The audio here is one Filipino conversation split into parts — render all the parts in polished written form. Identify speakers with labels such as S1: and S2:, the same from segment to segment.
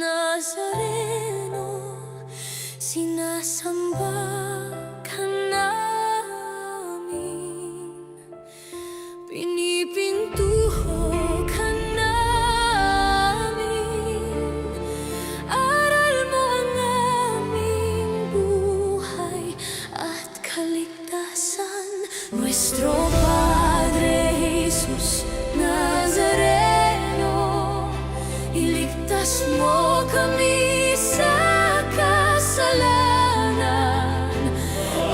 S1: Nazareno, sinasamba ka namin, pinipintuho ka namin, aral mo ang aming buhay at kaligtasan. Nuestro Padre Jesus Nazareno, iligtas mo kami sa kasalanan.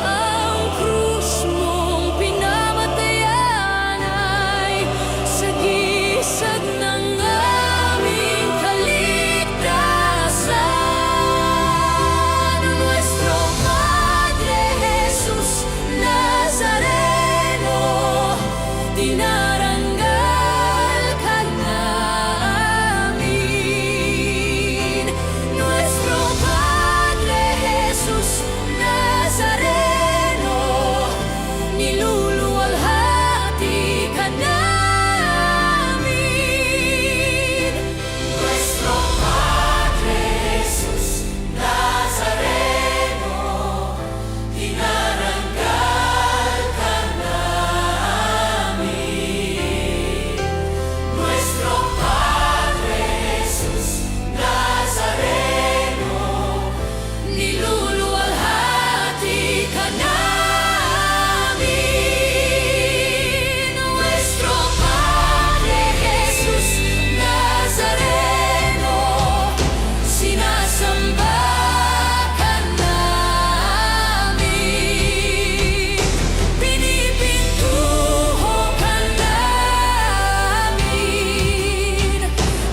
S1: Ang krus mong pinamatayan ay sagisag ng aming kaligtasan. Nuestro Padre Jesus Nazareno, dinarangal ka namin. Nuestro Padre Jesus Nazareno, niluluwalhati ka namin. Nuestro Padre Jesus Nazareno, dinarangal ka namin. Nuestro Padre Jesus Nazareno, niluluwalhati ka namin. Nuestro Padre Jesus Nazareno, sinasamba ka namin, pinipintuho ka namin,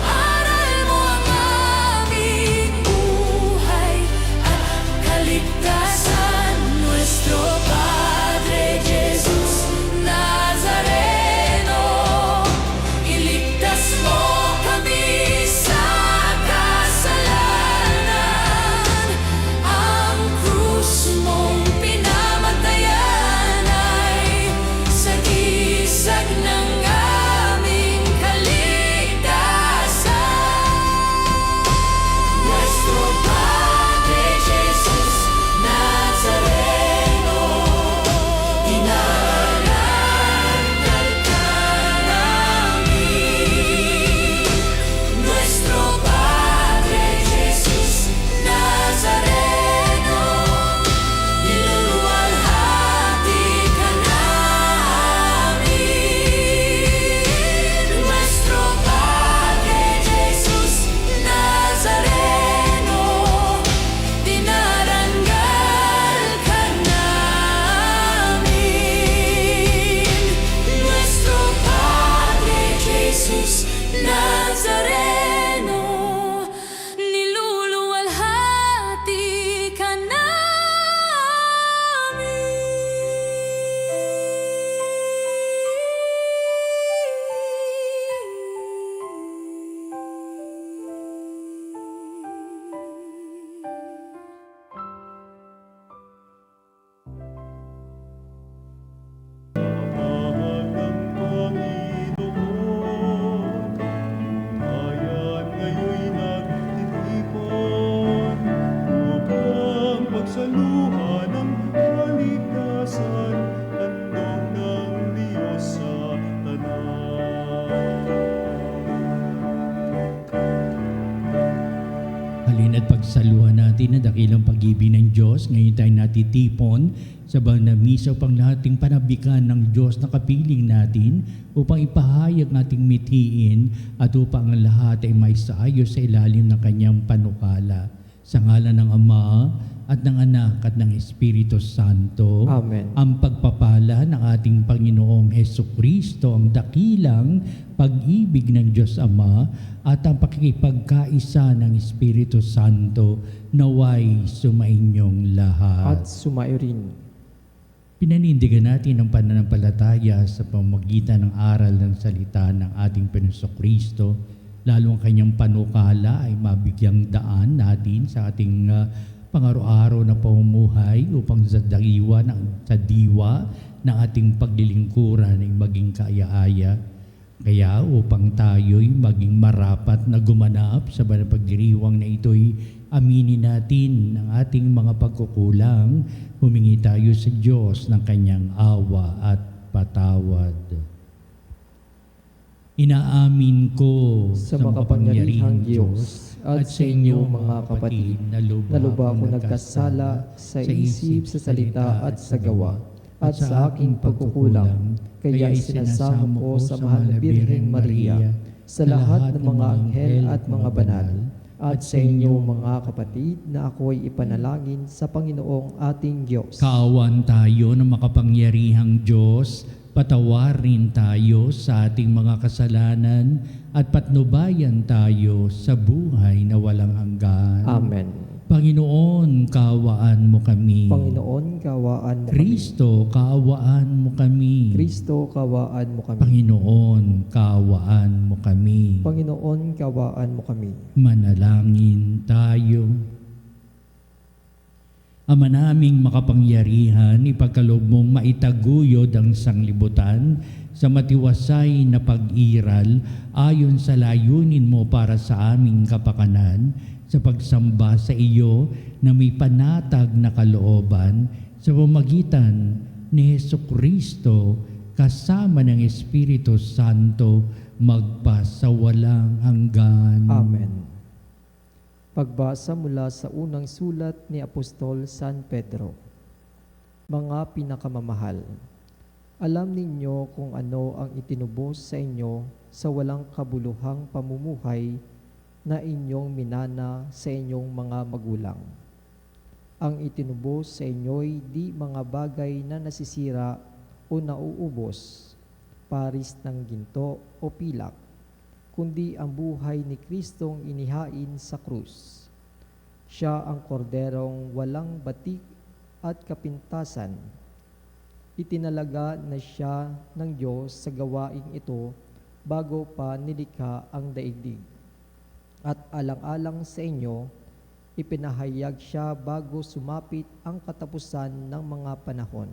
S1: aral mo ang aming buhay at kaligtasan. Nuestro Padre Jesus Nazareno, iligtas mo kami sa kasalanan. Ang krus mong pinamatayan ay sagisag ng aming kaligtasan. Nuestro Padre Jesus Nazareno, dinarangal ka namin. Nuestro Padre Jesus Nazareno, niluluwalhati ka namin. Nuestro Padre Jesus Nazareno, dinarangal ka namin. Nuestro Padre Jesus Nazareno, niluluwalhati ka
S2: Mahal ng Panginoon, bayan ngayon'y nagtitipon upang pagsaluhan ng kaligtasan, handog ng Diyos sa tanan.
S3: Halina't pagsaluhan natin ang dakilang pag-ibig ng Diyos. Ngayon tayo natitipon sa banal na misa upang lahating panabikan ng Diyos na kapiling natin upang ipahayag nating mithiin at upang ang lahat ay may saayos sa ilalim ng kanyang panukala. Sa ngalan ng Ama at ng Anak at ng Espiritu Santo.
S4: Amen.
S3: Ang pagpapala ng ating Panginoong Hesukristo, ang dakilang pag-ibig ng Diyos Ama at ang pakikipagkaisa ng Espiritu Santo naway sumainyong lahat.
S4: At sumayo rin.
S3: Pinanindigan natin ang pananampalataya sa pamamagitan ng aral ng salita ng ating Panginoong Kristo, lalo ang kanyang panukala ay mabigyang daan natin sa ating pang-araw-araw na pamumuhay upang sa diwa ng ating paglilingkuran ay maging kaaya-aya. Kaya upang tayo'y maging marapat na gumanap sa banal pagdiriwang na ito'y aminin natin ang ating mga pagkukulang, humingi tayo sa Diyos ng kanyang awa at patawad. Inaamin ko
S4: sa makapangyarihang Diyos at sa inyo mga kapatid, na lubha ko nagkasala sa isip, sa salita at sa gawa, at sa aking pagkukulang, kaya isinasamo ko sa mahal na Birheng Maria, sa lahat ng mga anghel at mga banal, at sa inyo mga kapatid, na ako'y ipanalangin sa Panginoong ating Diyos.
S3: Kaawan tayo ng makapangyarihang Diyos, patawarin tayo sa ating mga kasalanan at patnubayan tayo sa buhay na walang hanggan.
S4: Amen.
S3: Panginoon, kaawaan mo kami.
S4: Panginoon, kawaan mo kami.
S3: Kristo, kaawaan mo kami.
S4: Kristo, kawaan mo kami.
S3: Panginoon, kaawaan mo kami.
S4: Panginoon, kawaan mo kami.
S3: Manalangin tayo. Ama naming makapangyarihan, ipagkaloob mong maitaguyod ang sanglibutan sa matiwasay na pag-iral ayon sa layunin mo para sa aming kapakanan, sa pagsamba sa iyo na may panatag na kalooban sa pamamagitan ni Hesukristo kasama ng Espiritu Santo magpasawalang hanggan.
S4: Amen. Pagbasa mula sa unang sulat ni Apostol San Pedro. Mga pinakamamahal, alam ninyo kung ano ang itinubos sa inyo sa walang kabuluhang pamumuhay na inyong minana sa inyong mga magulang. Ang itinubos sa inyo'y di mga bagay na nasisira o nauubos, paris ng ginto o pilak, kundi ang buhay ni Kristong inihain sa krus. Siya ang korderong walang batik at kapintasan. Itinalaga na siya ng Diyos sa gawaing ito bago pa nilikha ang daigdig. At alang-alang sa inyo, ipinahayag siya bago sumapit ang katapusan ng mga panahon.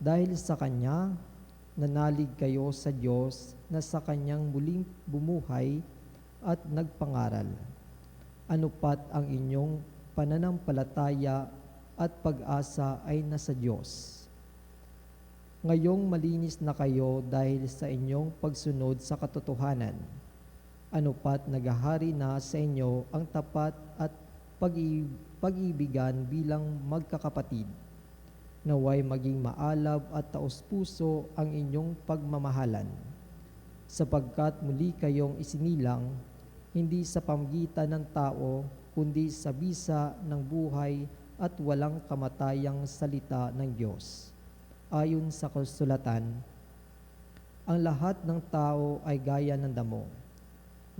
S4: Dahil sa Kanya, nanalig kayo sa Diyos na sa Kanyang muling bumuhay at nagpangaral. Anupat ang inyong pananampalataya at pag-asa ay nasa Diyos. Ngayong malinis na kayo dahil sa inyong pagsunod sa katotohanan. Anupat naghahari na sa inyo ang tapat at pag-ibigan bilang magkakapatid. Naway maging maalab at taos-puso ang inyong pagmamahalan, sapagkat muli kayong isinilang, hindi sa pamgitan ng tao, kundi sa bisa ng buhay at walang kamatayang salita ng Diyos. Ayon sa kasulatan, ang lahat ng tao ay gaya ng damo.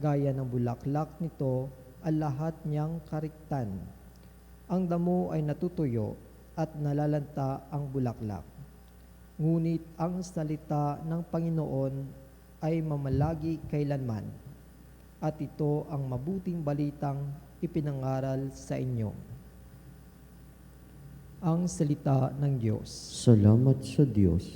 S4: Gaya ng bulaklak nito ang lahat niyang kariktan. Ang damo ay natutuyo at nalalanta ang bulaklak. Ngunit ang salita ng Panginoon ay mamalagi kailanman, at ito ang mabuting balitang ipinangaral sa inyo. Ang salita ng Diyos.
S5: Salamat sa Diyos.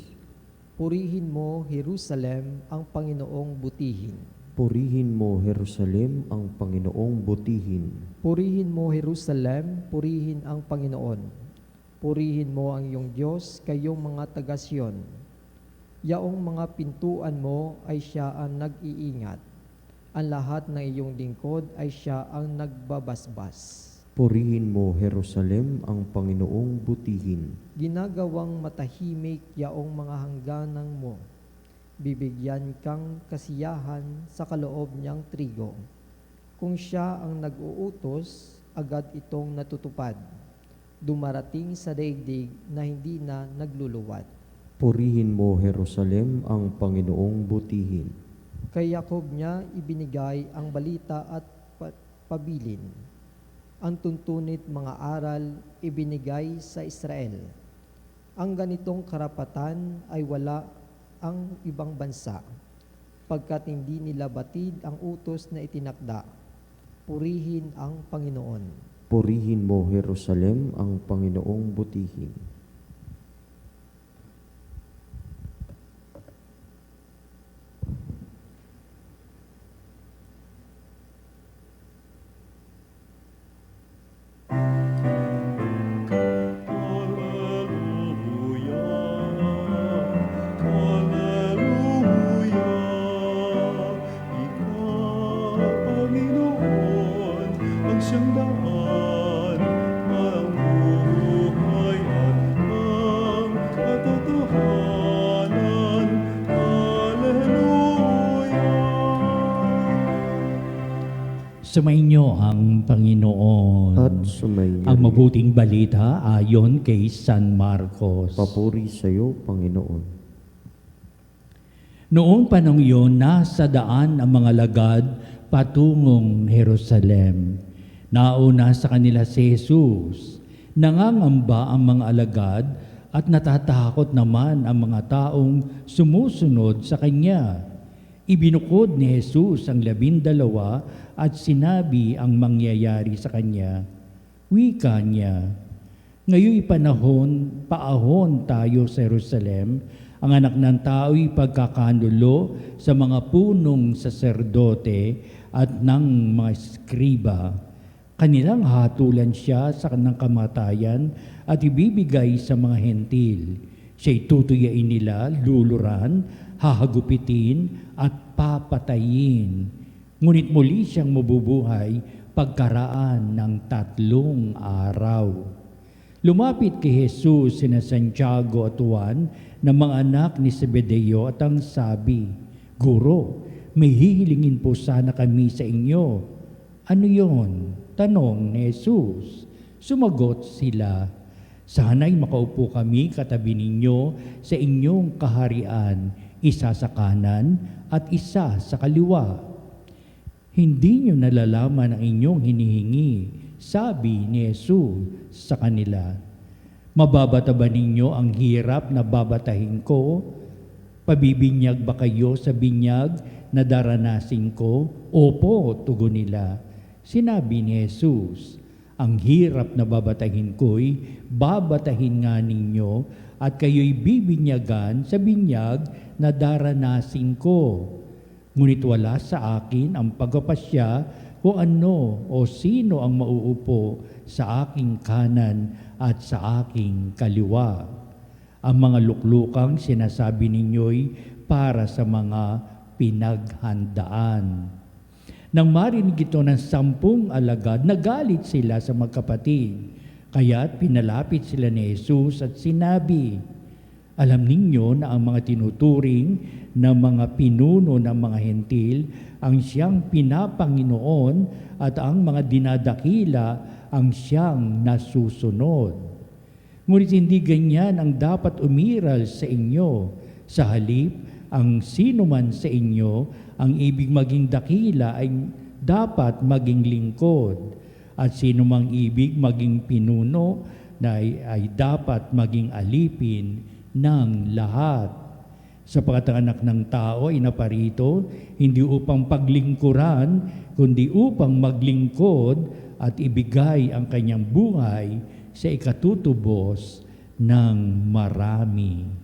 S4: Purihin mo, Jerusalem, ang Panginoong butihin.
S5: Purihin mo, Jerusalem, ang Panginoong butihin.
S4: Purihin mo, Jerusalem, purihin ang Panginoon. Purihin mo ang iyong Diyos, kayong mga taga-Siyon. Yaong mga pintuan mo ay siya ang nag-iingat. Ang lahat ng iyong lingkod ay siya ang nagbabasbas.
S5: Purihin mo, Jerusalem, ang Panginoong butihin.
S4: Ginagawang matahimik yaong mga hangganan mo. Bibigyan kang kasiyahan sa kaloob niyang trigo. Kung siya ang nag-uutos, agad itong natutupad. Dumarating sa daigdig na hindi na nagluluwat.
S5: Purihin mo, Jerusalem, ang Panginoong butihin.
S4: Kay Jacob niya ibinigay ang balita at pabilin. Ang tuntunit mga aral ibinigay sa Israel. Ang ganitong karapatan ay wala ang ibang bansa, pagkat hindi nila batid ang utos na itinakda. Purihin ang Panginoon.
S5: Purihin mo, Jerusalem, ang Panginoong butihin.
S2: siyang daan, ang buhay at ang katotohanan. Hallelujah!
S3: Sumainyo ang Panginoon.
S5: At sumainyo
S3: Ang
S5: rin.
S3: mabuting balita ayon kay San Marcos.
S5: Papuri sa iyo, Panginoon.
S3: Noong panahon iyon, nasa daan ang mga lagad patungong Jerusalem. Nauna sa kanila si Jesus. Nangangamba ang mga alagad at natatakot naman ang mga taong sumusunod sa Kanya. Ibinukod ni Jesus ang 12 at sinabi ang mangyayari sa Kanya. Wika niya, ngayon paahon tayo sa Jerusalem, ang anak ng tao'y pagkakanulo sa mga punong saserdote at ng mga skriba. Kanilang hatulan siya sa kanang kamatayan at ibibigay sa mga hentil. Siya'y tutuyain nila, luluran, hahagupitin at papatayin. Ngunit muli siyang mabubuhay pagkaraan ng 3 araw. Lumapit kay Jesus sina Santiago at Juan na mga anak ni Zebedeo at ang sabi, Guro, may hihilingin po sana kami sa inyo. Ano yon? Tanong ni Jesus. Sumagot sila, sana'y makaupo kami katabi ninyo sa inyong kaharian, isa sa kanan at isa sa kaliwa. Hindi nyo nalalaman ang inyong hinihingi, sabi ni Jesus sa kanila. Mababata ba ninyo ang hirap na babatahin ko? Pabibinyag ba kayo sa binyag na daranasin ko? Opo, tugon nila. Sinabi ni Jesus, ang hirap na babatahin ko'y babatahin nga ninyo at kayo'y bibinyagan sa binyag na daranasin ko. Ngunit wala sa akin ang pagpapasya kung ano o sino ang mauupo sa aking kanan at sa aking kaliwa. Ang mga luklukang sinasabi ninyo'y para sa mga pinaghandaan. Nang marinig ito ng 10 alagad, nagalit sila sa magkapatid. Kaya't pinalapit sila ni Jesus at sinabi, alam ninyo na ang mga tinuturing na mga pinuno ng mga hentil ang siyang pinapanginoon at ang mga dinadakila ang siyang nasusunod. Ngunit hindi ganyan ang dapat umiral sa inyo. Sa halip, ang sino man sa inyo ang ibig maging dakila ay dapat maging lingkod. At sino mang ibig maging pinuno ay dapat maging alipin ng lahat. Sapagkat ang anak ng tao ay naparito, hindi upang paglingkuran, kundi upang maglingkod at ibigay ang kanyang buhay sa ikatutubos ng marami.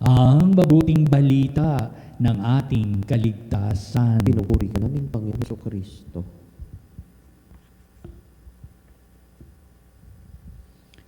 S3: Ang mabuting balita ng ating kaligtasan.
S5: Pinupuri ka namin, Panginoon Jesucristo.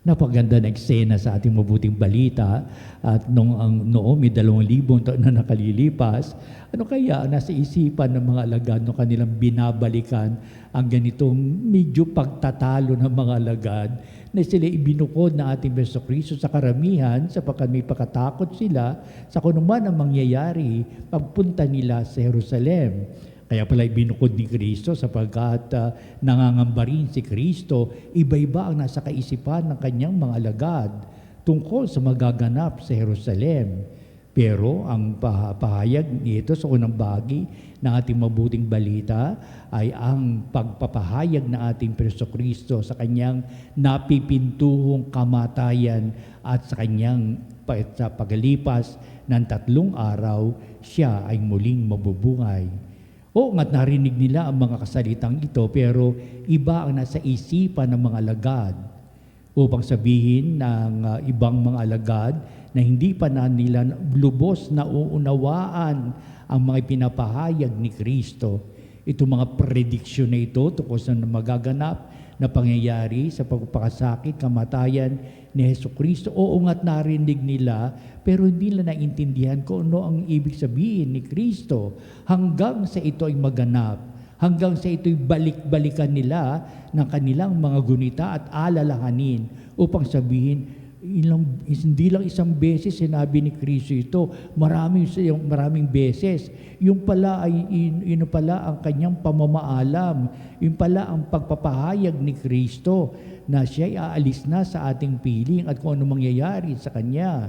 S3: Napaganda na eksena sa ating mabuting balita at noong may 2,000 taon na nakalilipas, ano kaya nasa isipan ng mga alagad no kanilang binabalikan ang ganitong medyo pagtatalo ng mga alagad na sila ibinukod na ating Jesucristo sa karamihan sapagkat may pagkatakot sila sa kung man ang mangyayari pagpunta nila sa Jerusalem. Kaya pala ibinukod ni Kristo sapagkat nangangamba rin si Kristo, iba-iba ang nasa kaisipan ng kanyang mga alagad tungkol sa magaganap sa Jerusalem. Pero ang pahayag nito sa unang bahagi ng ating mabuting balita ay ang pagpapahayag na ating Jesucristo sa kanyang napipintuhong kamatayan at sa kanyang sa paglipas ng 3 araw, siya ay muling mabubuhay. Oo nga't narinig nila ang mga kasalitang ito pero iba ang nasa isipan ng mga alagad. Upang sabihin ng ibang mga alagad na hindi pa na nila lubos na uunawaan ang mga pinapahayag ni Kristo. Itong mga prediksyon na ito tungkol sa magaganap na pangyayari sa pagpapakasakit, kamatayan ni Jesucristo. Oo nga't narinig nila, pero hindi nila naintindihan kung ano ang ibig sabihin ni Kristo hanggang sa ito ay maganap. Hanggang sa ito'y balik-balikan nila ng kanilang mga gunita at alalahanin upang sabihin, hindi lang isang beses sinabi ni Kristo ito, maraming beses. Yung pala ang kanyang pamamaalam, yung pala ang pagpapahayag ni Kristo na siya'y aalis na sa ating piling at kung ano mangyayari sa kanya.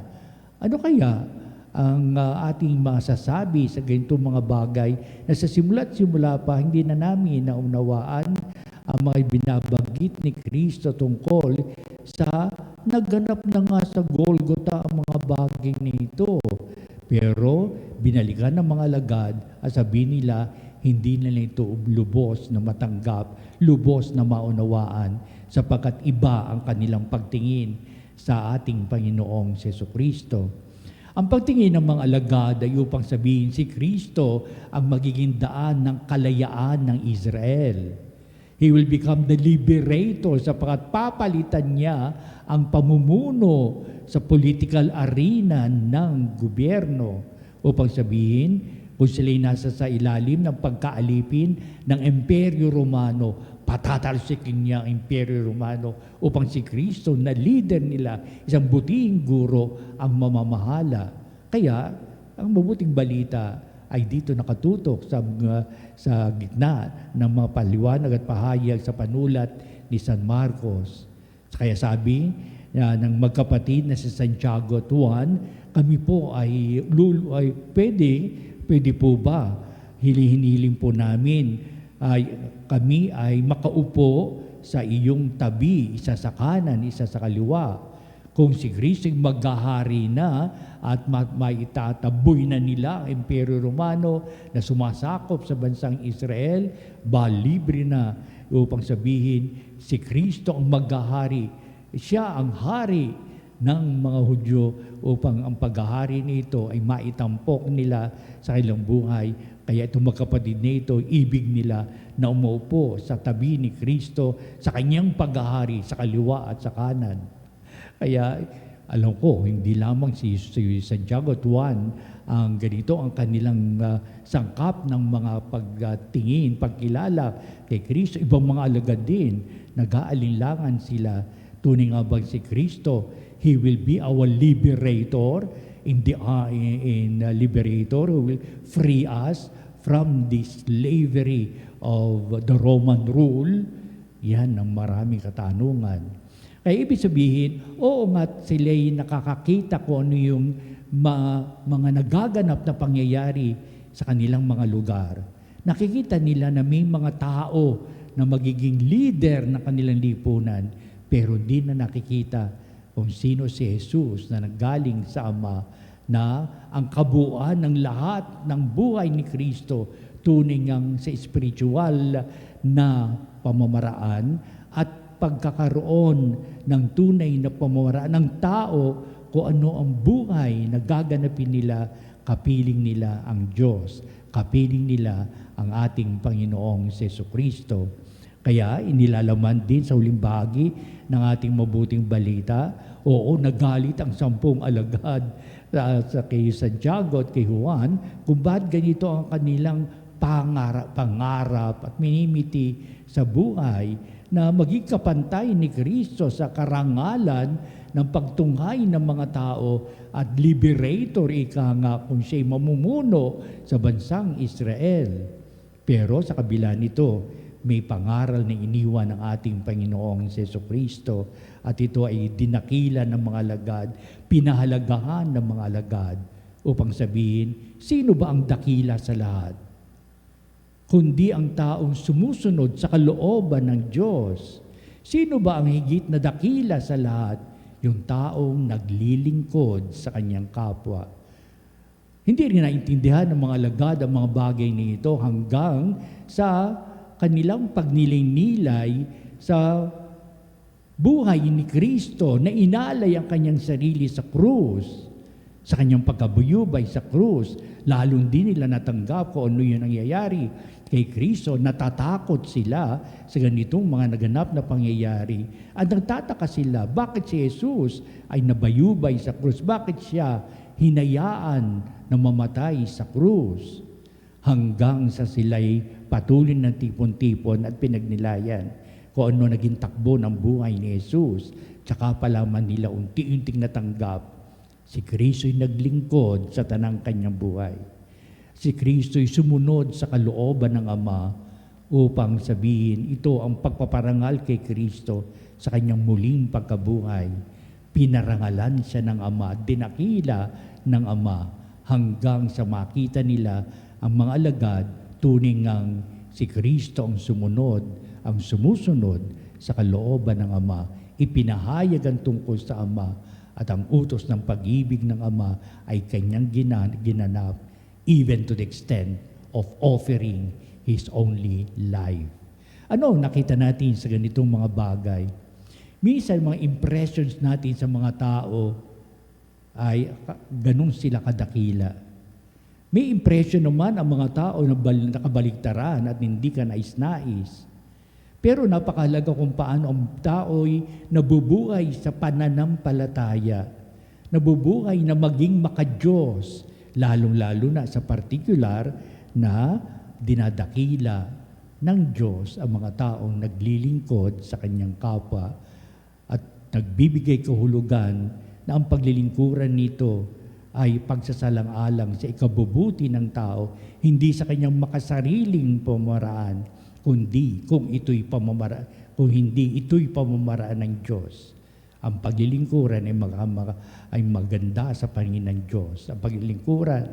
S3: Ano kaya ang ating masasabi sa ganitong mga bagay na sa simula't-simula pa hindi na namin naunawaan ang mga binabanggit ni Kristo tungkol sa naganap na nga sa Golgotha ang mga bagay nito. Pero binalikan ng mga alagad at sabihin nila, hindi nila ito lubos na matanggap, lubos na maunawaan sapagkat iba ang kanilang pagtingin sa ating Panginoong Jesucristo. Ang pagtingin ng mga alagad ay upang sabihin si Kristo ang magiging daan ng kalayaan ng Israel. He will become the liberator sapagkat papalitan niya ang pamumuno sa political arena ng gobyerno upang sabihin kung sila'y nasa sa ilalim ng pagkaalipin ng Imperyo Romano, patatalsikin niya ang Imperyo Romano upang si Kristo na leader nila, isang butihing guro ang mamamahala. Kaya ang mabuting balita ay dito nakatutok sa gitna ng mga paliwanag at pahayag sa panulat ni San Marcos. Kaya sabi ng magkapatid na si Santiago at Juan, kami po ay pwede po ba hinihiling po namin kami ay makaupo sa iyong tabi, isa sa kanan, isa sa kaliwa. Kung si Kristo ay maghahari na at maitataboy na nila ang Imperyo Romano na sumasakop sa bansang Israel, libre na upang sabihin si Kristo ang maghahari. Siya ang hari ng mga Hudyo upang ang paghahari nito ay maitampok nila sa kanilang buhay. Kaya itong magkapatid nito, ibig nila na umupo sa tabi ni Kristo sa kanyang paghahari sa kaliwa at sa kanan. Kaya alam ko, hindi lamang si Santiago at Juan ang ganito ang kanilang sangkap ng mga pagtingin, pagkilala kay Kristo. Ibang mga alagad din, nag-aalinlangan sila. Tunay nga ba si Kristo, He will be our liberator, liberator who will free us from the slavery of the Roman rule. Yan ang maraming katanungan. Kaya ibig sabihin, oo nga sila'y nakakakita kung ano yung mga nagaganap na pangyayari sa kanilang mga lugar. Nakikita nila na may mga tao na magiging leader ng kanilang lipunan, pero di na nakikita kung sino si Jesus na nanggaling sa Ama, na ang kabuuan ng lahat ng buhay ni Kristo tunay ngang sa spiritual na pamamaraan at pagkakaroon ng tunay na pamamaraan ng tao kung ano ang buhay na gaganapin nila, kapiling nila ang Diyos, kapiling nila ang ating Panginoong Jesucristo. Kaya inilalaman din sa huling bahagi ng ating mabuting balita, oo, nagalit ang 10 alagad kay Santiago at kay Juan kung bakit ganito ang kanilang pangarap at minimiti sa buhay na maging kapantay ni Kristo sa karangalan ng pagtunghay ng mga tao at liberator nga kung siya'y mamumuno sa bansang Israel. Pero sa kabila nito, may pangaral na iniwan ng ating Panginoong Jesucristo at ito ay dinakila ng mga alagad, pinahalagahan ng mga alagad upang sabihin, sino ba ang dakila sa lahat? Kundi ang taong sumusunod sa kalooban ng Diyos. Sino ba ang higit na dakila sa lahat? Yung taong naglilingkod sa kanyang kapwa. Hindi rin naintindihan ng mga alagad ang mga bagay nito hanggang sa kanilang pagnilay-nilay sa buhay ni Kristo na inalay ang kanyang sarili sa krus. Sa kanyang pagkabuyubay sa krus, lalong din nila natanggap kung ano yung nangyayari kay Kristo. Natatakot sila sa ganitong mga naganap na pangyayari. At nagtataka sila, bakit si Jesus ay nabayubay sa krus? Bakit siya hinayaan na mamatay sa krus? Hanggang sa sila'y patuloy ng tipon-tipon at pinagnilayan kung ano naging takbo ng buhay ni Jesus. Tsaka palaman nila unti-unting natanggap si Kristo'y naglingkod sa tanang kanyang buhay. Si Kristo'y sumunod sa kalooban ng Ama upang sabihin, ito ang pagpaparangal kay Kristo sa kanyang muling pagkabuhay. Pinarangalan siya ng Ama, dinakila ng Ama hanggang sa makita nila ang mga alagad tuning ngang si Kristo ang sumunod, ang sumusunod sa kalooban ng Ama. Ipinahayag ang tungkol sa Ama at ang utos ng pag-ibig ng Ama ay kanyang ginanap even to the extent of offering His only life. Ano nakita natin sa ganitong mga bagay? Minsan mga impressions natin sa mga tao ay ganun sila kadakila. May impression naman ang mga tao na nakabaligtaran at hindi ka nais-nais. Pero napakahalaga kung paano ang tao'y nabubuhay sa pananampalataya, nabubuhay na maging makadiyos, lalong-lalo na sa partikular na dinadakila ng Diyos ang mga taong naglilingkod sa kanyang kapwa at nagbibigay kahulugan na ang paglilingkuran nito ay pagsasalang-alang sa ikabubuti ng tao, hindi sa kanyang makasariling pamaraan, kundi kung hindi ito'y pamamaraan ng Diyos. Ang paglilingkuran ay maganda sa paningin ng Diyos. Ang paglilingkuran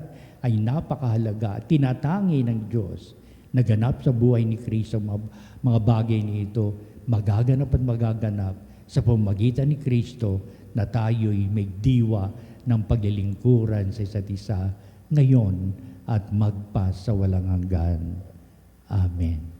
S3: ay napakahalaga at tinatangi ng Diyos. Naganap sa buhay ni Kristo mga bagay nito, magaganap at magaganap sa pamamagitan ni Kristo na tayo'y may diwa ng paglilingkuran sa isa't isa ngayon at magpa sa walang hanggan. Amen.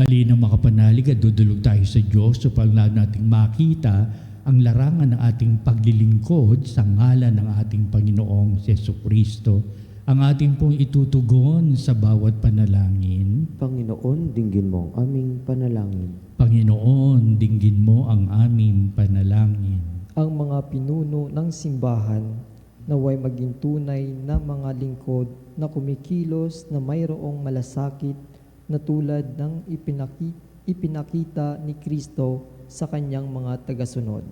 S3: Halina makapanalig at dudulog tayo sa Diyos upang nating makita ang larangan ng ating paglilingkod sa ngalan ng ating Panginoong Jesucristo. Ang ating pong itutugon sa bawat panalangin.
S5: Panginoon, dinggin mo ang aming panalangin.
S3: Panginoon, dinggin mo ang aming panalangin.
S4: Ang mga pinuno ng simbahan naway maging tunay na mga lingkod na kumikilos na mayroong malasakit na tulad ng ipinakita ni Kristo sa kanyang mga tagasunod.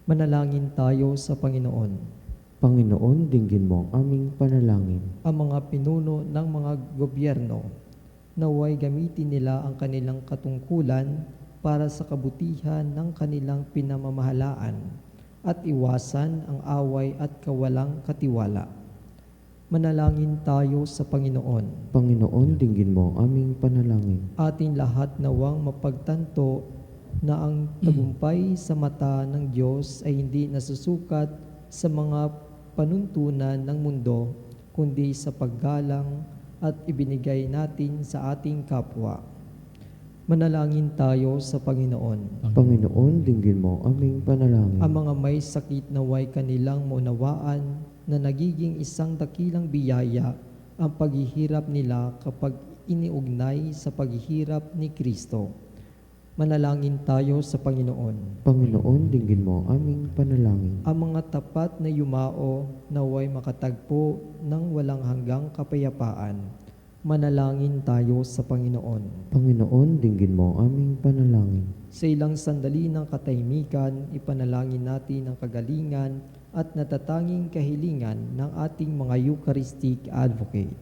S4: Manalangin tayo sa Panginoon.
S5: Panginoon, dinggin mo ang aming panalangin.
S4: Ang mga pinuno ng mga gobyerno, naway gamitin nila ang kanilang katungkulan para sa kabutihan ng kanilang pinamamahalaan at iwasan ang away at kawalang katiwala. Manalangin tayo sa Panginoon.
S5: Panginoon, dinggin mo ang aming panalangin.
S4: Ating lahat nawang mapagtanto na ang tagumpay sa mata ng Diyos ay hindi nasusukat sa mga panuntunan ng mundo, kundi sa paggalang at ibinigay natin sa ating kapwa. Manalangin tayo sa Panginoon.
S5: Panginoon, dinggin mo ang aming panalangin.
S4: Ang mga may sakit naway kanilang maunawaan na nagiging isang dakilang biyaya ang paghihirap nila kapag iniugnay sa paghihirap ni Kristo. Manalangin tayo sa Panginoon.
S5: Panginoon, dinggin mo ang aming panalangin.
S4: Ang mga tapat na yumao naway makatagpo ng walang hanggang kapayapaan. Manalangin tayo sa Panginoon.
S5: Panginoon, dinggin mo ang aming panalangin.
S4: Sa ilang sandali ng katahimikan, ipanalangin natin ang kagalingan at natatanging kahilingan ng ating mga Eucharistic advocate.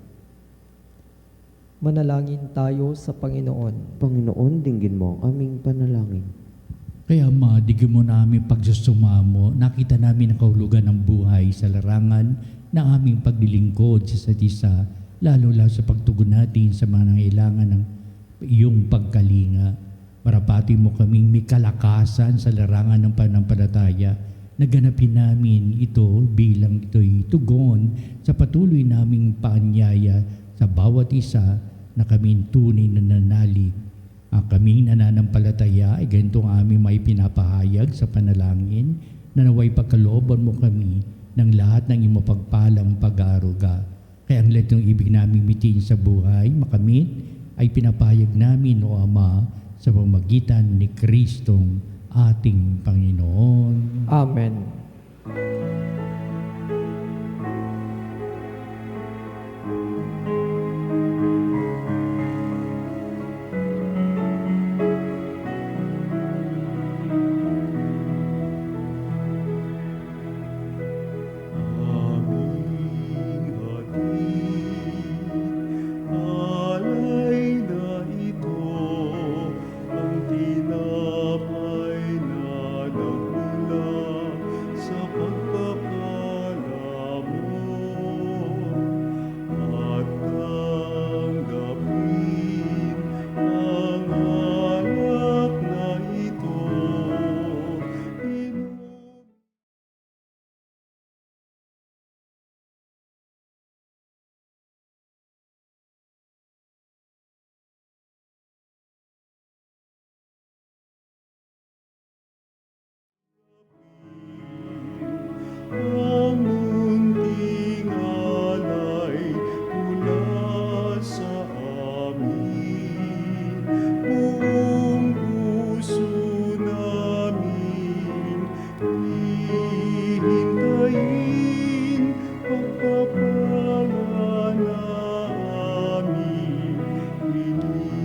S4: Manalangin tayo sa Panginoon.
S5: Panginoon, dinggin mo ang aming panalangin.
S3: Kaya digin mo namin pagsusumamo, nakita namin ang kahulugan ng buhay sa larangan ng aming paglilingkod sa isa't isa, lalo sa pagtugon natin sa mga nangailangan ng iyong pagkalinga. Marapati mo kaming may kalakasan sa larangan ng pananampalataya. Naganapin namin ito bilang ito'y tugon sa patuloy naming paanyaya sa bawat isa na kaming tunay na nanalig Ang kaming nananampalataya ay ganito ang aming may pinapahayag sa panalangin na naway pagkalooban mo kami ng lahat ng iyong mapagpalang pag-aaruga. Kaya ang lahat ng ibig naming mitiin sa buhay, makamit, ay pinapahayag namin, O Ama, sa pamamagitan ni Kristong ating Panginoon.
S4: Amen.
S2: Aming hatid, alay na ito, ang tinapay na nagmula sa pagpapala mo. At tanggapin ang alak na ito, ang munting alay mula sa amin, buong puso namin hihintayin pagpapala na aming hinihin.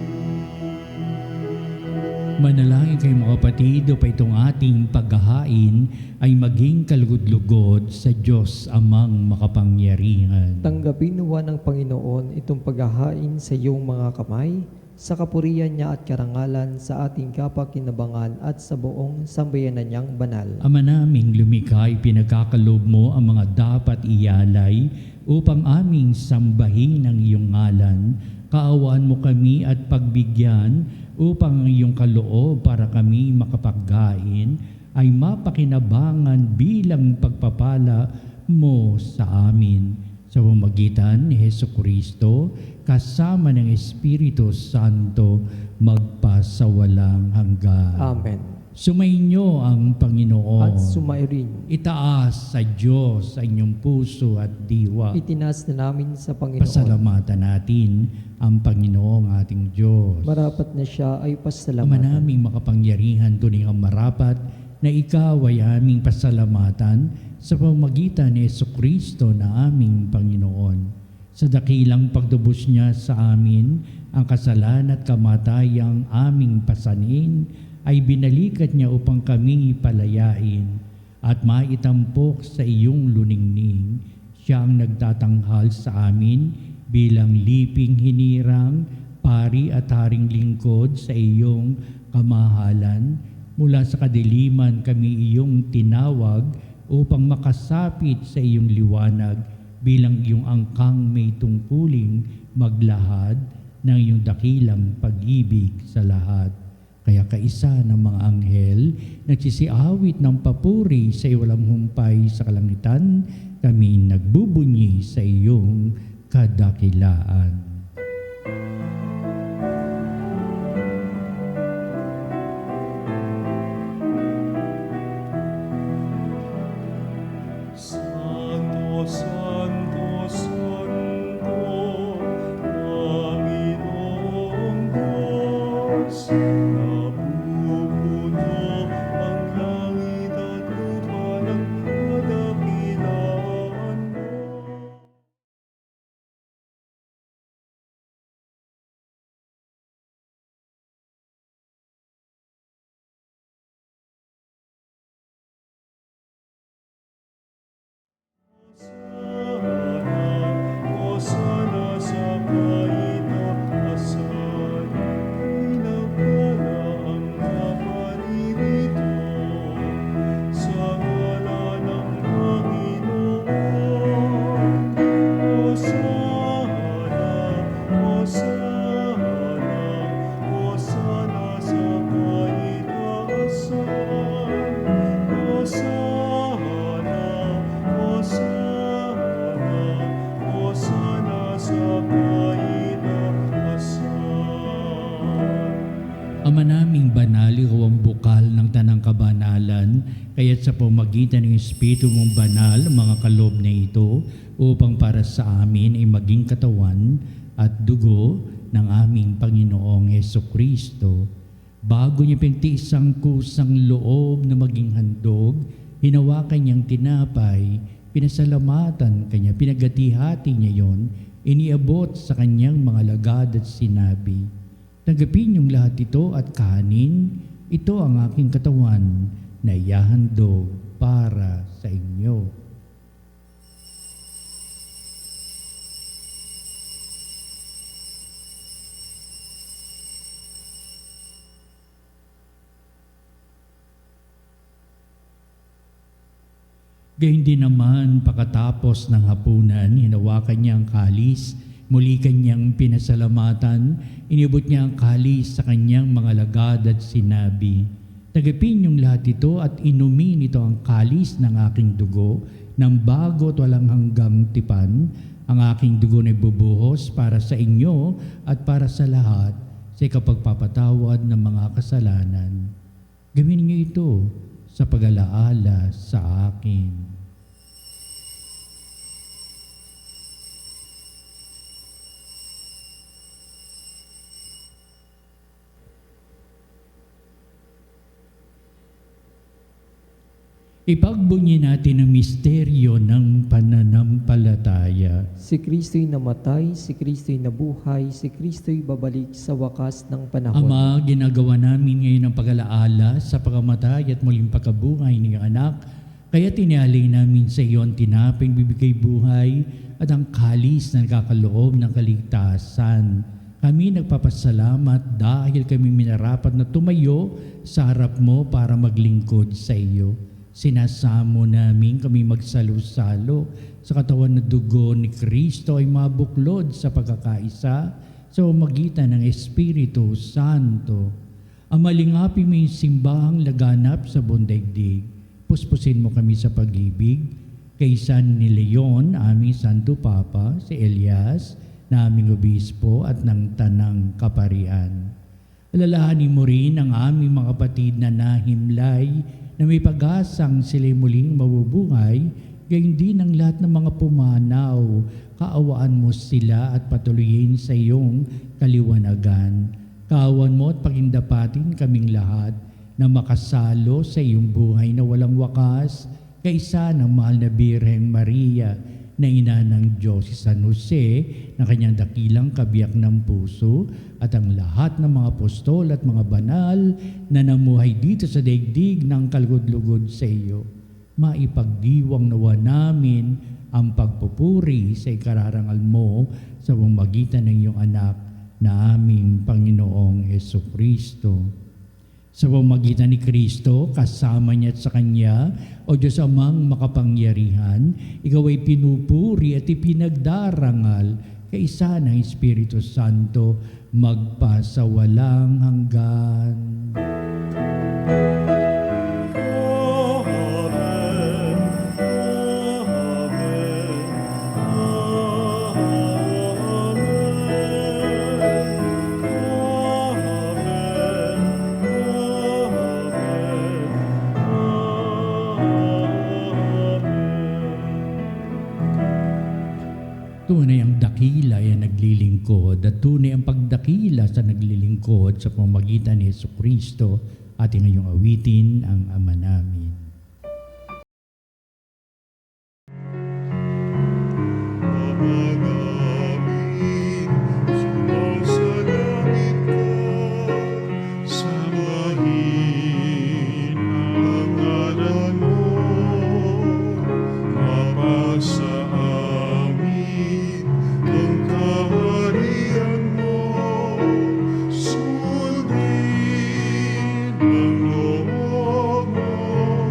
S3: Manalangin kayo mga kapatid, upang itong ating paghahain ay maging kalugod-lugod sa Diyos amang makapangyarihan.
S4: Tanggapin nawa ng Panginoon itong paghahain sa iyong mga kamay, sa kapurihan niya at karangalan sa ating kapakinabangan at sa buong sambayanan niyang banal.
S3: Ama naming lumikha, pinagkakaloob mo ang mga dapat ialay upang aming sambahin ang iyong ngalan. Kaawaan mo kami at pagbigyan upang ang iyong kaloob para kami makapaghain ay mapakinabangan bilang pagpapala mo sa amin. Sa pamamagitan ni Hesukristo, kasama ng Espiritu Santo, magpasawalang hanggan.
S4: Amen.
S3: Sumainyo ang Panginoon.
S4: At sumairin.
S3: Itaas sa Diyos sa inyong puso at diwa.
S4: Itinas na namin sa Panginoon.
S3: Pasalamatan natin ang Panginoong ating Diyos.
S4: Marapat na siya ay
S3: Ama
S4: pasalamatan.
S3: naming makapangyarihan, tunay ang marapat na ikaw ay aming pasalamatan sa pamamagitan ni Jesucristo na aming Panginoon. Sa dakilang pagdubos niya sa amin, ang kasalan at kamatayang aming pasanin ay binalikat niya upang kami palayain at maitampok sa iyong luningning. Siya ang nagtatanghal sa amin bilang liping hinirang, pari at haring lingkod sa iyong kamahalan. Mula sa kadiliman kami iyong tinawag upang makasapit sa iyong liwanag bilang iyong angkang may tungkuling maglahad ng iyong dakilang pag-ibig sa lahat. Kaya kaisa ng mga anghel, nagsisiawit ng papuri sa iwalang humpay sa kalangitan, kami nagbubunyi sa iyong kadakilaan. sa pamagitan ng Espiritu mong banal mga kaloob na ito upang para sa amin ay maging katawan at dugo ng aming Panginoong Hesukristo. Bago niya pinagtiis ang kusang loob na maging handog, hinawakan niyang tinapay, pinasalamatan kanya, pinagati-hati niya yon, iniabot sa kanyang mga lagad at sinabi, "Tanggapin niyong lahat ito at kanin, ito ang aking katawan na ihahandog para sa inyo." Gayun din naman, pagkatapos ng hapunan, hinawakan niya ang kalis, muli kanyang pinasalamatan, inibot niya ang kalis sa kanyang mga lagad at sinabi, "Tanggapin niyong lahat ito at inumin ito ang kalis ng aking dugo, ng bago at walang hanggang tipan, ang aking dugo na ibubuhos para sa inyo at para sa lahat sa ikapagpapatawad ng mga kasalanan. Gawin niyo ito sa pag-alaala sa akin." Ipagbunyi natin ang misteryo ng pananampalataya.
S4: Si Kristo'y namatay, si Kristo'y nabuhay, si Kristo'y babalik sa wakas ng panahon.
S3: Ama, ginagawa namin ngayon ang pag-alaala sa pagkamatay at muling pagkabuhay ng iyong anak, kaya tinalay namin sa iyo ang tinapay bibigay buhay at ang kalis na nakakaloob ng kaligtasan. Kami nagpapasalamat dahil kami minarapat na tumayo sa harap mo para maglingkod sa iyo. Sinasamo namin kami magsalo-salo sa katawan na dugo ni Kristo ay mabuklod sa pagkakaisa sa pamamagitan ng Espiritu Santo. Amalingapin mo yung simbahang laganap sa buong daigdig. Puspusin mo kami sa pag-ibig. Kay San ni Leon, aming Santo Papa, si Elias, na aming obispo at ng Tanang Kaparian. Alalahanin mo rin ang aming mga kapatid na nahimlay na may pag-asang sila'y muling mabubuhay, gayon din ang lahat ng mga pumanaw. Kaawaan mo sila at patuloyin sa iyong kaliwanagan. Kaawan mo at pagindapatin kaming lahat na makasalo sa iyong buhay na walang wakas, kaisa ng mahal na Birheng Maria, na ina ng Diyos, si San Jose, na kanyang dakilang kabiyak ng puso, at ang lahat ng mga apostol at mga banal na namuhay dito sa daigdig ng kalugod-lugod sa iyo. Maipagdiwang nawa namin ang pagpupuri sa ikararangal mo sa pamamagitan ng iyong anak na aming Panginoong Hesukristo. Sa pamamagitan ni Kristo, kasama niya at sa Kanya, o Diyos Amang makapangyarihan, ikaw ay pinupuri at ipinagdarangal kaisa ng Espiritu Santo magpasawalang hanggan. Tunay ang dakila ay naglilingkod at tunay ang pagdakila sa naglilingkod sa pamamagitan ni Hesukristo. Ating ngayong awitin ang Ama namin.
S2: Sundin ang loob mo.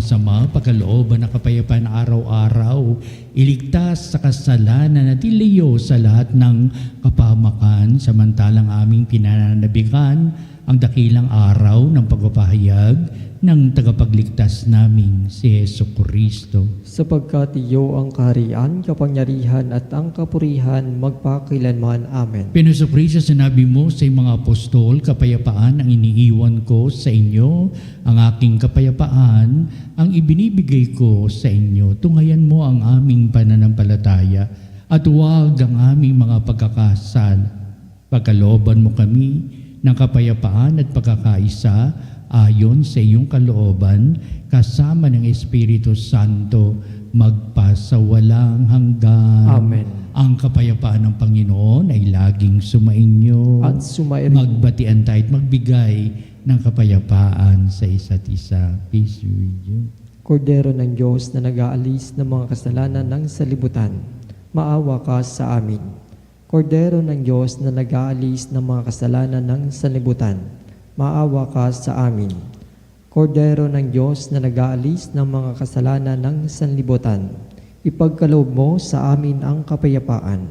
S3: masama, pagkalooban ng kapayapaan araw-araw, iligtas sa kasalanan at iliyo sa lahat ng kapahamakan, samantalang aming pinananabikan ang dakilang araw ng pagpapahayag ng tagapagligtas namin si Jesucristo.
S4: Sapagkat iyo ang kaharian, kapangyarihan at ang kapurihan magpakilanman. Amen.
S3: Pinusukrito, sinabi mo sa mga apostol, kapayapaan ang iniiwan ko sa inyo, ang aking kapayapaan ang ibinibigay ko sa inyo. Tungayan mo ang aming pananampalataya at huwag ang aming mga pagkakasala. Pagkalooban mo kami ng kapayapaan at pagkakaisa ayon sa iyong kalooban, kasama ng Espiritu Santo, magpasawalang hanggan.
S4: Amen.
S3: Ang kapayapaan ng Panginoon ay laging sumainyo.
S4: At sumairin.
S3: Magbatian tayo at magbigay ng kapayapaan sa isa't isa. Peace be with you.
S4: Kordero ng Diyos na nag-aalis ng mga kasalanan ng salibutan, maawa ka sa amin. Kordero ng Diyos na nag-aalis ng mga kasalanan ng salibutan, maawa ka sa amin. Kordero ng Diyos na nag-aalis ng mga kasalanan ng sanlibutan, ipagkaloob mo sa amin ang kapayapaan.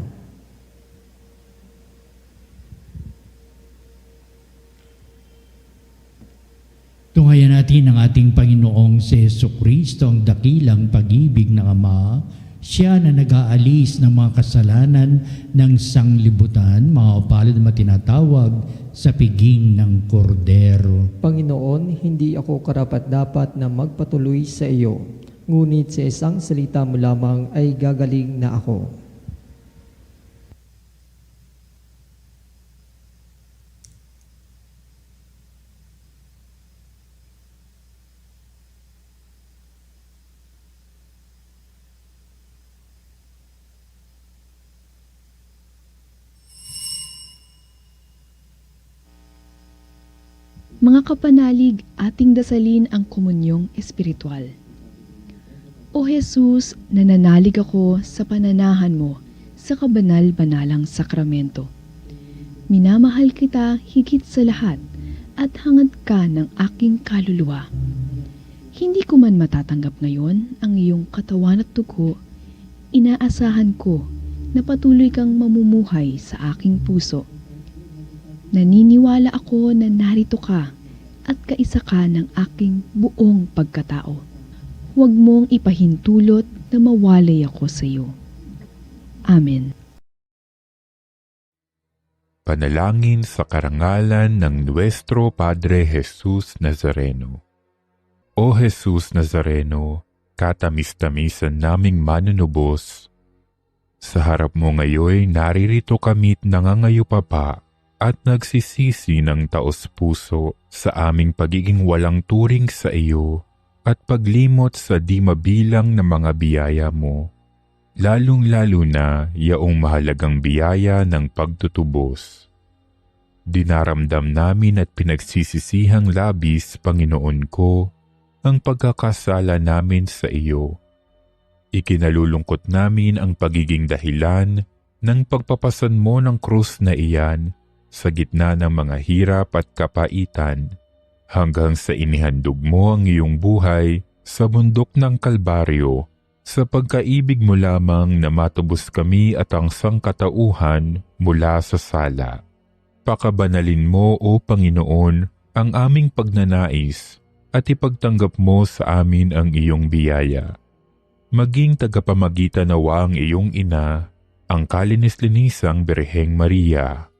S3: Tunghayan natin ang ating Panginoong si Jesucristo, ang dakilang pag-ibig ng Ama. Siya na nag-aalis ng mga kasalanan ng sanglibutan, mga palad na tinatawag sa piging ng kordero.
S4: Panginoon, hindi ako karapat-dapat na magpatuloy sa iyo, ngunit sa isang salita mo lamang ay gagaling na ako.
S6: Mga kapanalig, ating dasalin ang komunyong espiritual. O Jesus, nananalig ako sa pananahan mo sa kabanal-banalang sakramento. Minamahal kita higit sa lahat at hangad ka ng aking kaluluwa. Hindi ko man matatanggap ngayon ang iyong katawan at dugo, inaasahan ko na patuloy kang mamumuhay sa aking puso. Naniniwala ako na narito ka at kaisa ka ng aking buong pagkatao. Huwag mong ipahintulot na mawalay ako sa iyo. Amen.
S7: Panalangin sa karangalan ng Nuestro Padre Jesus Nazareno. O Jesus Nazareno, katamis-tamisan naming manunubos, sa harap mo ngayoy naririto kami't nangangayupapa at nagsisisi ng taos-puso sa aming pagiging walang turing sa iyo at paglimot sa di mabilang na mga biyaya mo, lalong-lalo na yaong mahalagang biyaya ng pagtutubos. Dinaramdam namin at pinagsisisihang labis, Panginoon ko, ang pagkakasala namin sa iyo. Ikinalulungkot namin ang pagiging dahilan ng pagpapasan mo ng krus na iyan sa gitna ng mga hirap at kapaitan, hanggang sa inihandog mo ang iyong buhay sa bundok ng Kalbaryo, sa pagkaibig mo lamang na matubos kami at ang sangkatauhan mula sa sala. Pakabanalin mo, O Panginoon, ang aming pagnanais at ipagtanggap mo sa amin ang iyong biyaya. Maging tagapamagitan nawa ang iyong ina, ang kalinis-linisang Birheng Maria.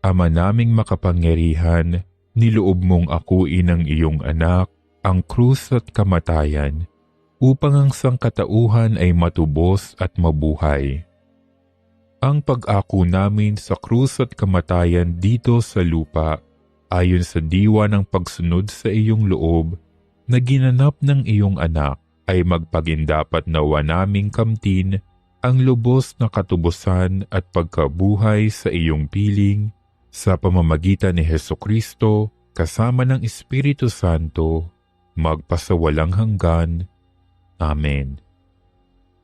S7: Ama naming makapangyarihan, niloob mong akuin ang iyong anak, ang krus at kamatayan, upang ang sangkatauhan ay matubos at mabuhay. Ang pag-ako namin sa krus at kamatayan dito sa lupa, ayon sa diwa ng pagsunod sa iyong loob, na ginanap ng iyong anak, ay magpagindapat nawa naming kamtin ang lubos na katubusan at pagkabuhay sa iyong piling, sa pamamagitan ni Jesucristo, kasama ng Espiritu Santo, magpasawalang hanggan. Amen.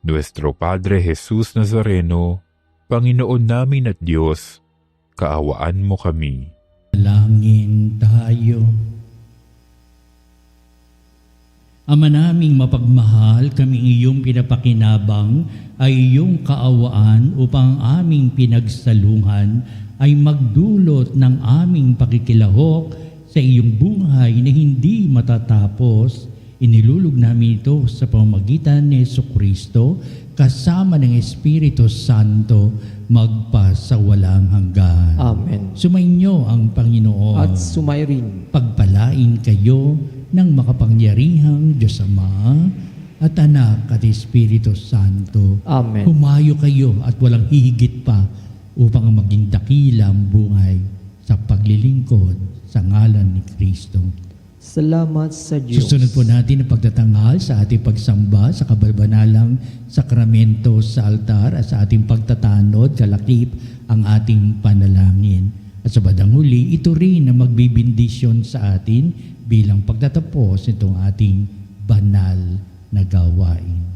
S7: Nuestro Padre Jesus Nazareno, Panginoon namin at Diyos, kaawaan mo kami.
S3: Dalangin tayo. Ama naming mapagmahal, kami iyong pinapakinabang ay iyong kaawaan upang aming pinagsalungan ay magdulot ng aming pakikilahok sa iyong buhay na hindi matatapos. Inilulog namin ito sa pamamagitan ni Jesucristo kasama ng Espiritu Santo magpasawalang hanggan.
S4: Amen.
S3: Sumainyo ang Panginoon.
S4: At sumayrin.
S3: Pagpalain kayo ng makapangyarihang Diyos Ama at Anak at Espiritu Santo.
S4: Amen.
S3: Humayo kayo at walang hihigit pa upang maging dakilang buhay sa paglilingkod sa ngalan ni Kristo.
S4: Salamat sa Diyos.
S3: Susunod po natin ang pagtatanghal sa ating pagsamba sa kabalbanalang sakramento sa altar at sa ating pagtatanod, kalakip ang ating panalangin. At sa bandang huli, ito rin na magbibindisyon sa atin bilang pagtatapos nitong ating banal na gawain.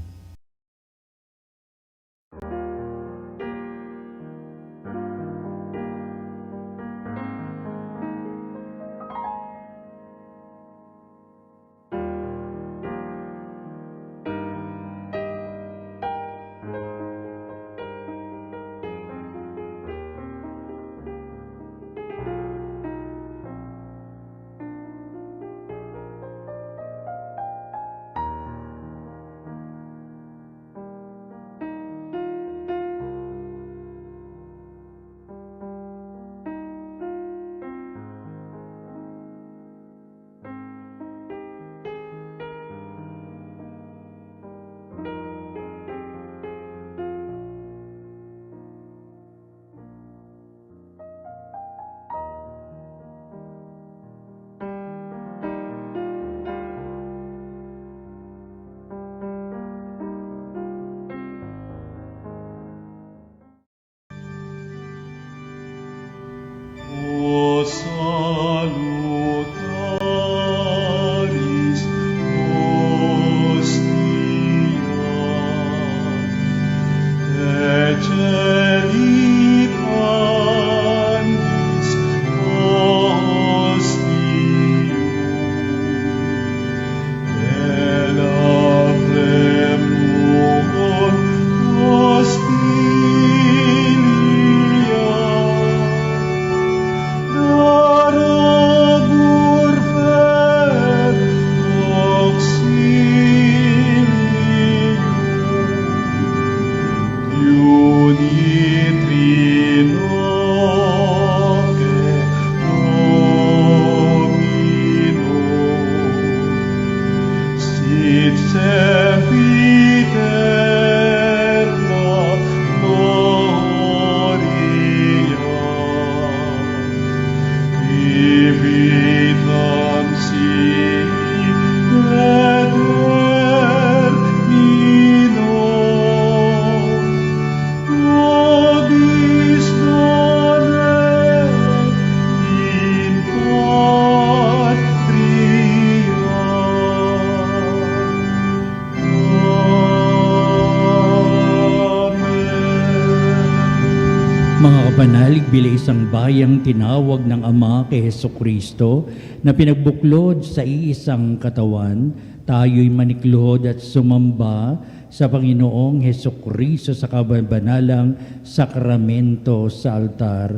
S2: O salutaris hostia, ecce panis hostium, elabrem nugor hostilia, darabur fer auxilium, unitri noce Domino, sit sempiterna gloria, vivitam sic et termino, nobis donet in patria. Amen.
S3: Mga kapanalig, bilang isang bayang tinawag ng Ama kay Jesucristo na pinagbuklod sa iisang katawan, tayo'y manikluhod at sumamba sa Panginoong Jesucristo sa kabanalang sakramento sa altar.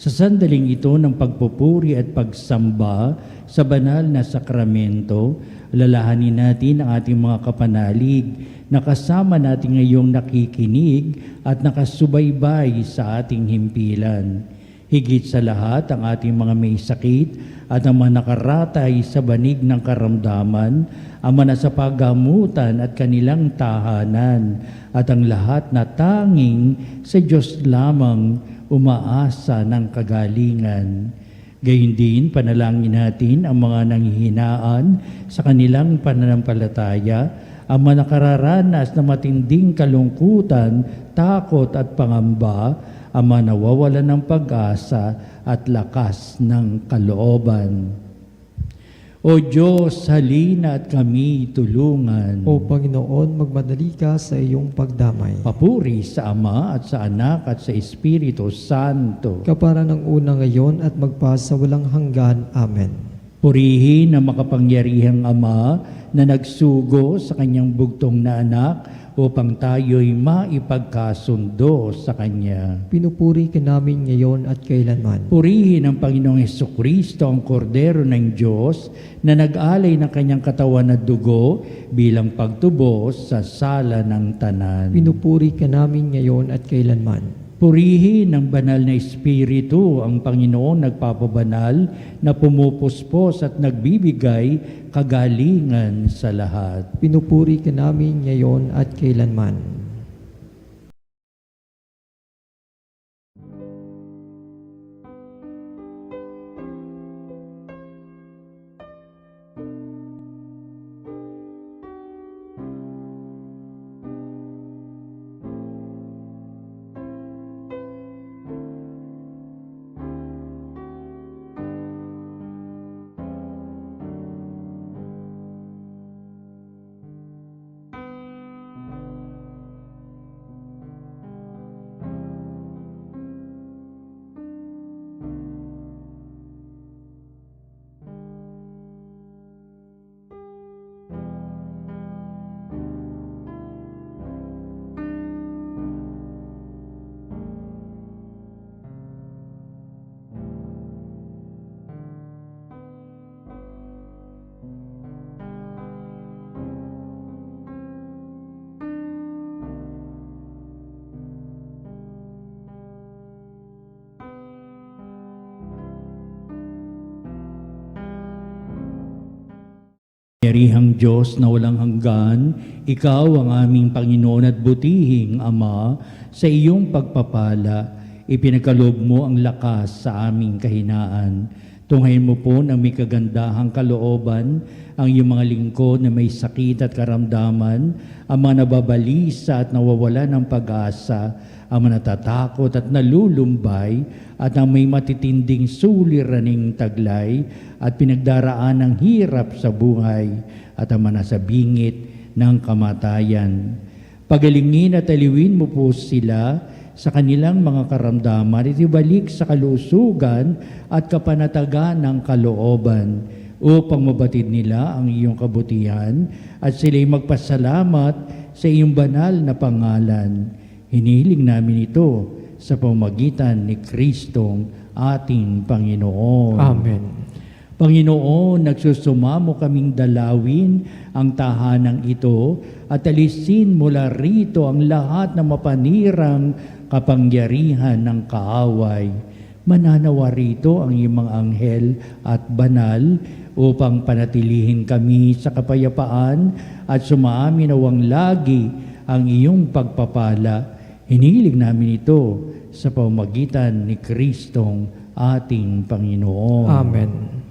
S3: Sa sandaling ito ng pagpupuri at pagsamba sa banal na sakramento, lalahanin natin ang ating mga kapanalig na kasama natin ngayong nakikinig at nakasubaybay sa ating himpilan. Higit sa lahat ang ating mga may sakit at ang mga nakaratay sa banig ng karamdaman, ang mga nasa paggamutan at kanilang tahanan, at ang lahat na tanging sa Diyos lamang umaasa ng kagalingan. Gayun din, panalangin natin ang mga nanghihinaan sa kanilang pananampalataya, ang mga nakararanas na matinding kalungkutan, takot at pangamba, ang mga nawawalan ng pag-asa at lakas ng kalooban. O Diyos, halina at kami tulungan.
S4: O Panginoon, magmadali ka sa iyong pagdamay.
S3: Papuri sa Ama at sa Anak at sa Espiritu Santo.
S4: Kapara ng una ngayon at magpasawalang hanggan. Amen.
S3: Purihin ang makapangyarihang Ama na nagsugo sa kanyang bugtong na anak upang tayo'y maipagkasundo sa Kanya.
S4: Pinupuri ka namin ngayon at kailanman.
S3: Purihin ang Panginoong Hesukristo, ang Kordero ng Diyos, na nag-alay ng kanyang katawan at dugo bilang pagtubos sa sala ng tanan.
S4: Pinupuri ka namin ngayon at kailanman.
S3: Purihin ng banal na Espiritu ang Panginoon nagpapabanal na pumupuspos at nagbibigay kagalingan sa lahat.
S4: Pinupuri ka namin ngayon at kailanman.
S3: Yarihang Diyos na walang hanggan, Ikaw ang aming Panginoon at butihing Ama, sa iyong pagpapala, ipinagkaloob mo ang lakas sa aming kahinaan. Tunghayin mo po ng may kagandahang kalooban ang iyong mga lingkod na may sakit at karamdaman, ang mga nababalisa at nawawala ng pag-asa, ang mga natatakot at nalulumbay, at ang may matitinding suliraning taglay at pinagdaraan ng hirap sa buhay, at ang mga nasa bingit ng kamatayan. Pagalingin at aliwin mo po sila sa kanilang mga karamdaman at ibalik sa kalusugan at kapanatagan ng kalooban upang mabatid nila ang iyong kabutihan at sila'y magpasalamat sa iyong banal na pangalan. Hinihiling namin ito sa pamamagitan ni Kristong ating Panginoon.
S4: Amen.
S3: Panginoon, nagsusumamo kaming dalawin ang tahanang ito at alisin mula rito ang lahat ng mapanirang kapangyarihan ng kaaway. Mananawa rito ang iyong mga anghel at banal upang panatilihin kami sa kapayapaan at sumaaminawang lagi ang iyong pagpapala. Hinihiling namin ito sa pamamagitan ni Kristong ating Panginoon.
S4: Amen.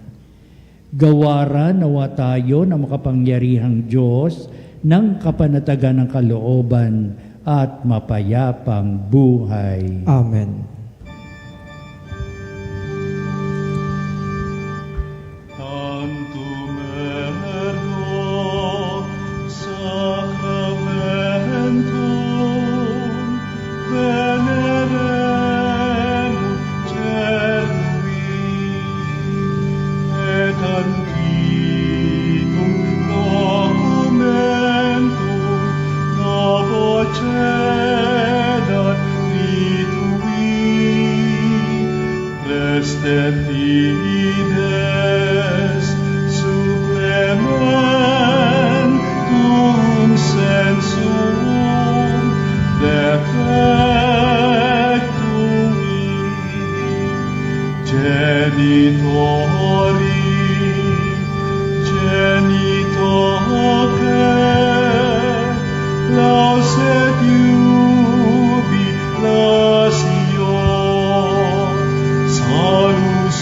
S3: Gawaran nawa tayo ng makapangyarihang Diyos ng kapanatagan ng kalooban at mapayapang buhay.
S4: Amen.
S2: Tantum ergo sacramentum venerem celui et antiquum documentum novo cedat litui Prestetides supplementum sensum defectui genitori genitoque laus et jubilatio salus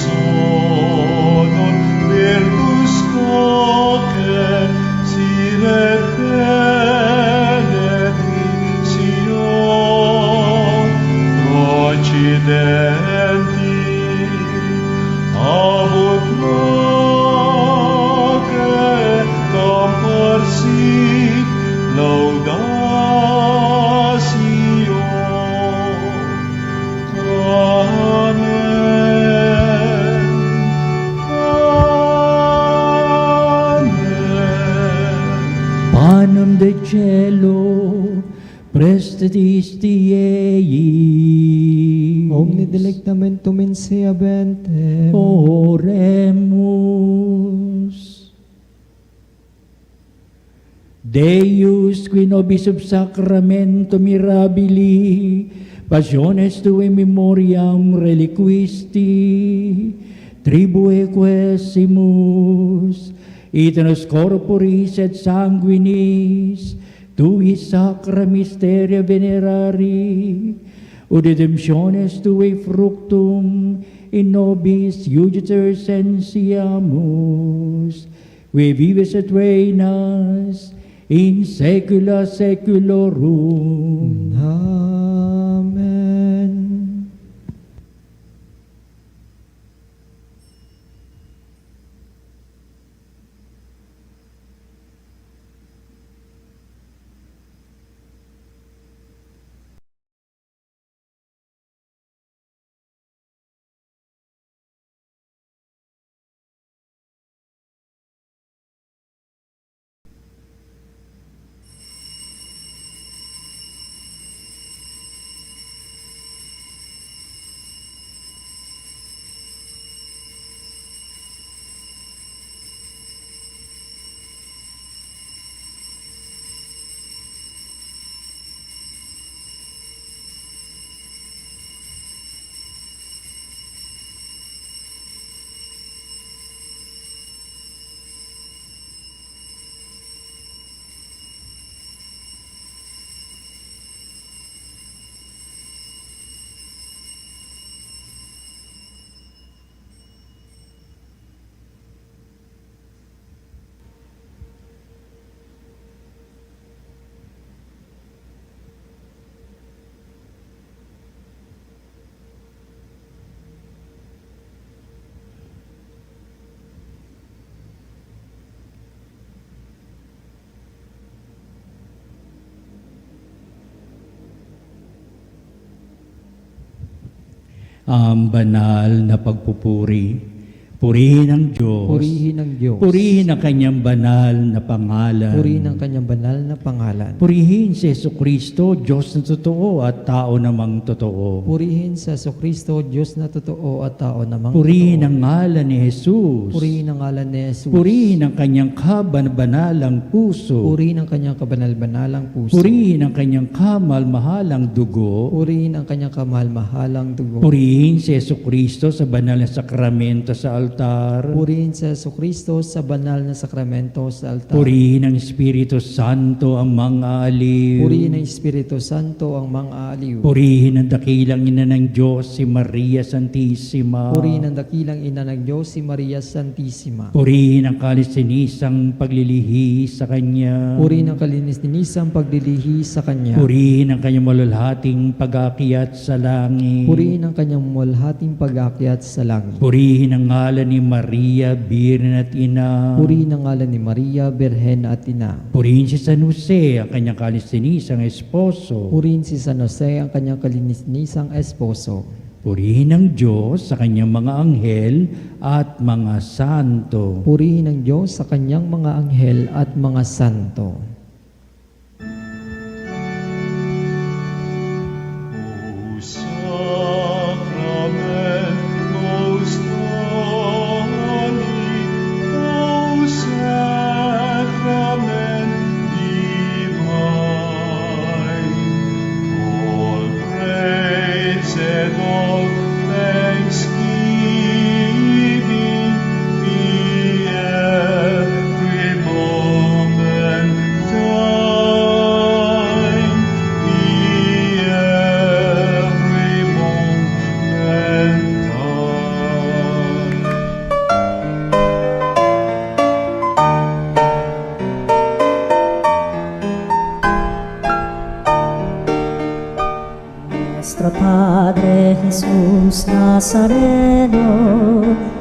S3: Prestitis Diei.
S4: Omni delectamentum in se habentem.
S3: Oremus. Deus, qui nobis sub sacramento mirabili, passiones tue memoriam reliquisti, tribue quesimus, itenos corporis et sanguinis, tui sacra mysteria venerari, ut redemptiones tue fructum in nobis iuditor sensiamus, qui vives et reinas in saecula saeculorum.
S4: Amen.
S3: Ang banal na pagpupuri. Purihin ang Diyos.
S4: Purihin ang Diyos.
S3: Purihin ang kanyang banal na pangalan.
S4: Purihin ang kanyang banal na pangalan.
S3: Purihin si Jesucristo, Diyos na totoo at tao namang totoo.
S4: Purihin sa Kristo, Diyos na totoo at tao namang
S3: Purihin ang
S4: totoo.
S3: ngalan ni Jesus.
S4: Purihin ang ngalan ni Jesus.
S3: Purihin ang kanyang kabanalang puso.
S4: Purihin ang kanyang kabanal-banalang puso.
S3: Purihin ang kanyang kamal-mahalang dugo.
S4: Purihin ang kanyang kamahal-mahalang dugo.
S3: Purihin si Jesucristo sa banal na sakramento sa altar.
S4: Purihin sa Kristo sa banal na sakramento sa altar.
S3: Purihin ang Espiritu Santo ang mga aliw.
S4: Purihin ang Espiritu Santo ang mga aliw.
S3: Purihin ang dakilang ina ng Diyos, si Maria Santissima.
S4: Purihin ang dakilang ina ng Diyos, si Maria Santissima.
S3: Purihin ang kalisinisang paglilihi sa Kanya.
S4: Purihin ang kalinis-ninisang paglilihi sa Kanya.
S3: Purihin ang kanyang malulhating pag-akyat sa langit.
S4: Purihin ang kanyang mulhating pag-akyat sa langit.
S3: Purihin ang ngalan ni Maria, Birhen at Ina.
S4: Purihin ang ngalan ni Maria, Birhen at Ina.
S3: Purihin si San Jose, ang kanyang kalisinisang esposo.
S4: Purihin si San Jose, ang kanyang kalinis-nisang esposo.
S3: Purihin ang Diyos sa kanyang mga anghel at mga santo.
S4: Purihin ang Diyos sa kanyang mga anghel at mga santo.
S2: O sacramentos Domini, O sacrament divine, all praise and all thanksgiving be every moment thine, be every moment thine.
S8: Nuestro Padre Jesús Nazareno,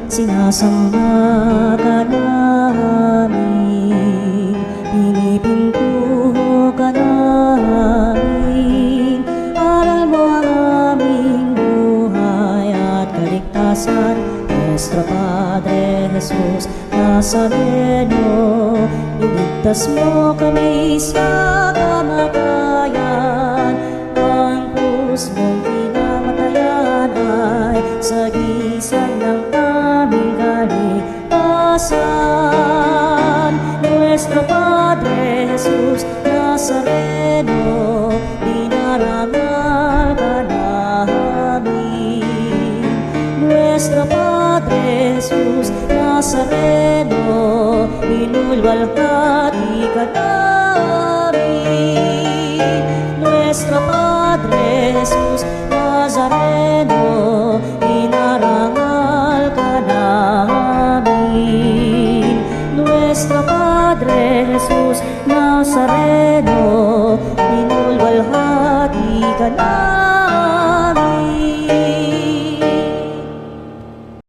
S8: sinasamba ka namin, pinipintuho ka namin, aral mo ang aming buhay at kaligtasan. Nuestro Padre Jesús Nazareno, iligtas mo kami sa kamatayan. krus mong pinamatayan ay sagisag ng aming kaligtasan. Nuestro Padre Jesus Nazareno, dinarangal ka namin. Nuestro Padre Jesus Nazareno, inulwalhati ka namin. Nuestro Padre Jesus Nazareno, inarangal ka namin. Nuestro Padre Jesus Nazareno, inulwalhati ka namin.